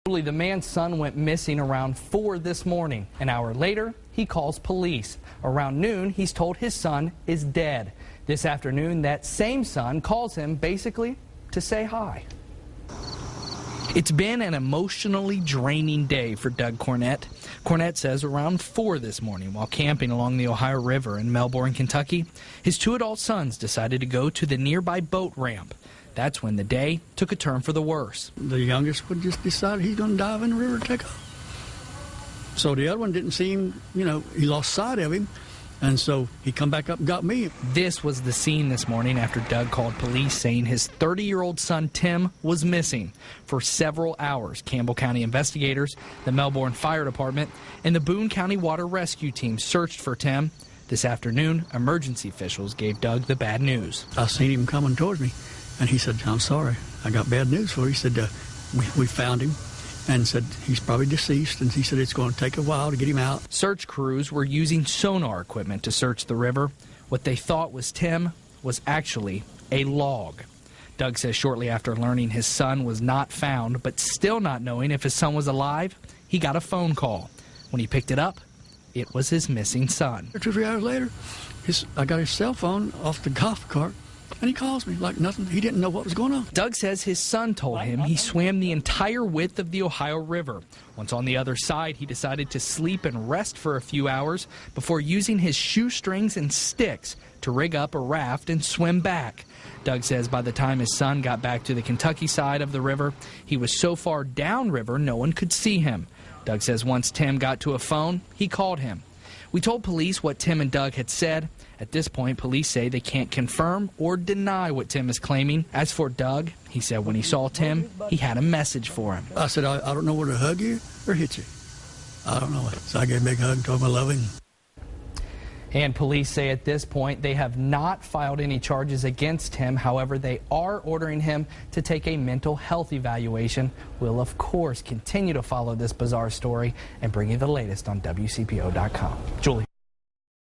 The man's son went missing around 4 this morning. An hour later, he calls police. Around noon, he's told his son is dead. This afternoon, that same son calls him basically to say hi. It's been an emotionally draining day for Doug Cornett. Cornett says around 4 this morning, while camping along the Ohio River in Melbourne, Kentucky, his 2 adult sons decided to go to the nearby boat ramp. That's when the day took a turn for the worse. The youngest one just decided he's going to dive in the river and take off. So the other one didn't seem, he lost sight of him. And so he come back up and got me. This was the scene this morning after Doug called police saying his 30-year-old son Tim was missing. For several hours, Campbell County investigators, the Melbourne Fire Department, and the Boone County Water Rescue Team searched for Tim. This afternoon, emergency officials gave Doug the bad news. I seen him coming towards me, and he said, "I'm sorry, I got bad news for you." He said, we found him. And said he's probably deceased, and he said it's going to take a while to get him out. Search crews were using sonar equipment to search the river. What they thought was Tim was actually a log. Doug says shortly after learning his son was not found, but still not knowing if his son was alive, he got a phone call. When he picked it up, it was his missing son. 2 or 3 hours later, I got his cell phone off the golf cart. And he calls me like nothing. He didn't know what was going on. Doug says his son told him he swam the entire width of the Ohio River. Once on the other side, he decided to sleep and rest for a few hours before using his shoestrings and sticks to rig up a raft and swim back. Doug says by the time his son got back to the Kentucky side of the river, he was so far downriver no one could see him. Doug says once Tim got to a phone, he called him. We told police what Tim and Doug had said. At this point, police say they can't confirm or deny what Tim is claiming. As for Doug, he said when he saw Tim, he had a message for him. I said, I don't know whether to hug you or hit you. I don't know. So I gave him a big hug and told him I love him. And police say at this point they have not filed any charges against him. However, they are ordering him to take a mental health evaluation. We'll, of course, continue to follow this bizarre story and bring you the latest on WCPO.com. Julie.